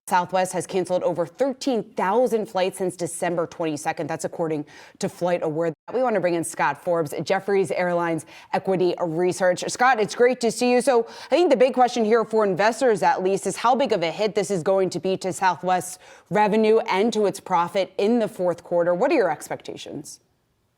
Southwest has canceled over 13,000 flights since December 22nd. That's according to FlightAware. We want to bring in Scott Forbes, Jefferies Airlines Equity Research. Scott, it's great to see you. So I think the big question here for investors, at least, is how big of a hit this is going to be to Southwest's revenue and to its profit in the fourth quarter. What are your expectations?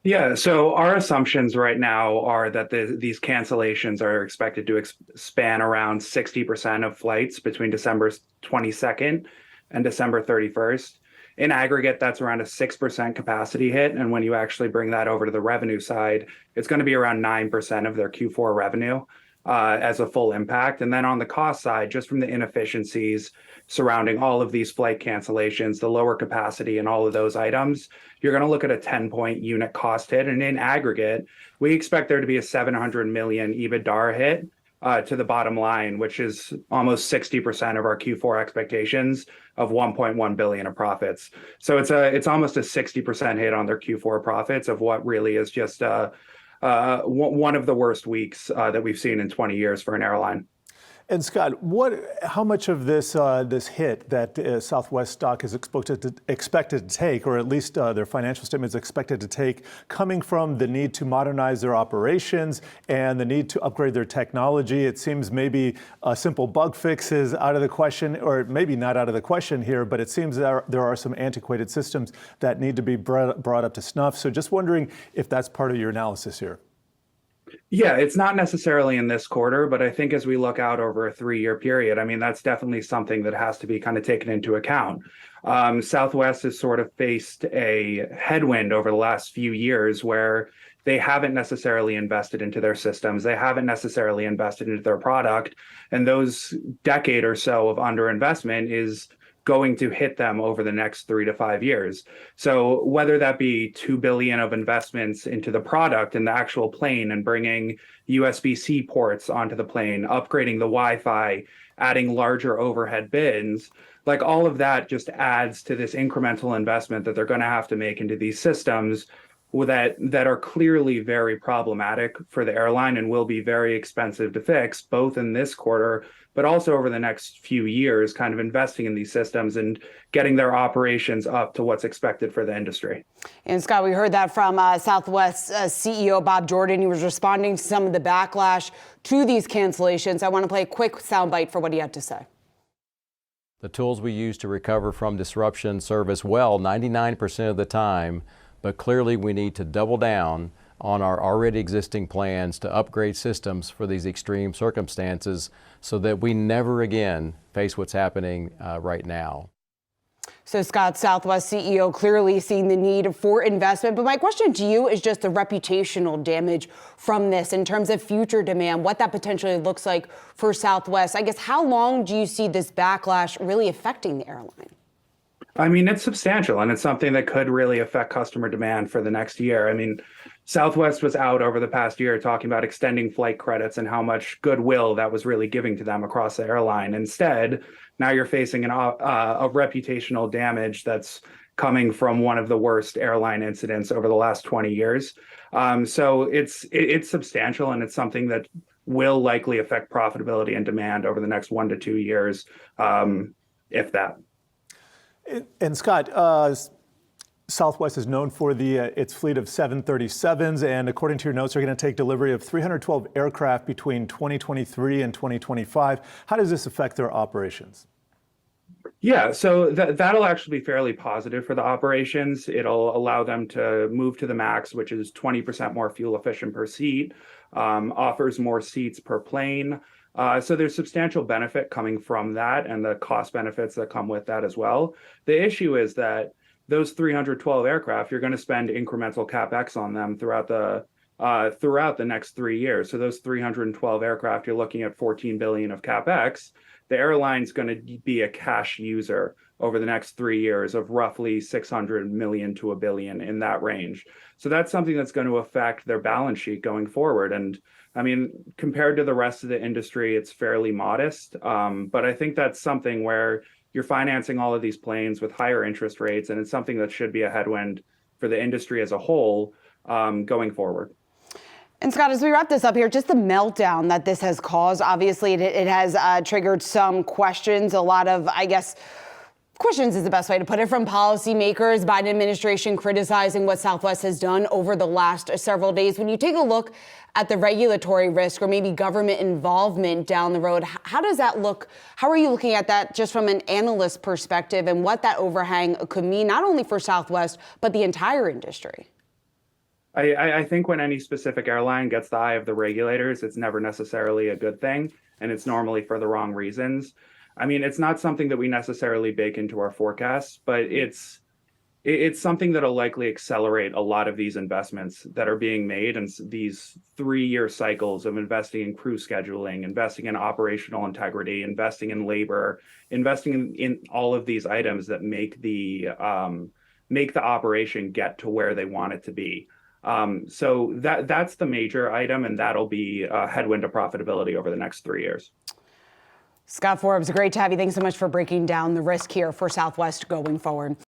Yeah, so our assumptions right now are that these cancellations are expected to span around 60% of flights between December 22nd and December 31st. In aggregate, that's around a 6% capacity hit. And when you actually bring that over to the revenue side, it's going to be around 9% of their Q4 revenue as a full impact. And then on the cost side, just from the inefficiencies surrounding all of these flight cancellations, the lower capacity and all of those items, you're going to look at a 10-point unit cost hit. And in aggregate, we expect there to be a $700 million EBITDA hit to the bottom line, which is almost 60% of our Q4 expectations of $1.1 billion of profits. So it's almost a 60% hit on their Q4 profits of what really is just one of the worst weeks that we've seen in 20 years for an airline. And Scott, how much of this hit that Southwest stock is expected to take, or at least their financial statement is expected to take, coming from the need to modernize their operations and the need to upgrade their technology? It seems maybe a simple bug fix is out of the question, or maybe not out of the question here, but it seems there are some antiquated systems that need to be brought up to snuff. So just wondering if that's part of your analysis here. Yeah, it's not necessarily in this quarter, but I think as we look out over a 3-year period, I mean, that's definitely something that has to be kind of taken into account. Southwest has sort of faced a headwind over the last few years where they haven't necessarily invested into their systems. They haven't necessarily invested into their product. And those decade or so of underinvestment is going to hit them over the next 3 to 5 years. So whether that be $2 billion of investments into the product and the actual plane and bringing USB-C ports onto the plane, upgrading the Wi-Fi, adding larger overhead bins, like all of that just adds to this incremental investment that they're going to have to make into these systems that are clearly very problematic for the airline and will be very expensive to fix, both in this quarter, but also over the next few years, kind of investing in these systems and getting their operations up to what's expected for the industry. And Scott, we heard that from Southwest CEO Bob Jordan. He was responding to some of the backlash to these cancellations. I want to play a quick soundbite for what he had to say. The tools we use to recover from disruption serve us well 99% of the time. But clearly we need to double down on our already existing plans to upgrade systems for these extreme circumstances so that we never again face what's happening right now. So Scott, Southwest CEO, clearly seeing the need for investment. But my question to you is just the reputational damage from this in terms of future demand, what that potentially looks like for Southwest. I guess, how long do you see this backlash really affecting the airline? I mean, it's substantial, and it's something that could really affect customer demand for the next year. I mean, Southwest was out over the past year talking about extending flight credits and how much goodwill that was really giving to them across the airline. Instead, now you're facing a reputational damage that's coming from one of the worst airline incidents over the last 20 years. So it's substantial, and it's something that will likely affect profitability and demand over the next 1 to 2 years, if that. And Scott, Southwest is known for its fleet of 737s, and according to your notes, they're going to take delivery of 312 aircraft between 2023 and 2025. How does this affect their operations? Yeah, so that'll actually be fairly positive for the operations. It'll allow them to move to the MAX, which is 20% more fuel efficient per seat, offers more seats per plane. So there's substantial benefit coming from that and the cost benefits that come with that as well. The issue is that those 312 aircraft, you're going to spend incremental CapEx on them throughout the next 3 years. So those 312 aircraft, you're looking at $14 billion of CapEx. The airline's going to be a cash user over the next 3 years of roughly $600 million to $1 billion, in that range. So that's something that's going to affect their balance sheet going forward. And I mean, compared to the rest of the industry, it's fairly modest. But I think that's something where you're financing all of these planes with higher interest rates, and it's something that should be a headwind for the industry as a whole going forward. And Scott, as we wrap this up here, just the meltdown that this has caused, obviously it has triggered some questions, a lot of, I guess, Questions is the best way to put it from policymakers. Biden administration criticizing what Southwest has done over the last several days. When you take a look at the regulatory risk or maybe government involvement down the road, how does that look? How are you looking at that just from an analyst perspective and what that overhang could mean, not only for Southwest, but the entire industry? I think when any specific airline gets the eye of the regulators, it's never necessarily a good thing, and it's normally for the wrong reasons. I mean, it's not something that we necessarily bake into our forecasts, but it's something that'll likely accelerate a lot of these investments that are being made, and these 3-year cycles of investing in crew scheduling, investing in operational integrity, investing in labor, investing in all of these items that make the operation get to where they want it to be. So that's the major item, and that'll be a headwind to profitability over the next 3 years. Scott Forbes, great to have you. Thanks so much for breaking down the risk here for Southwest going forward.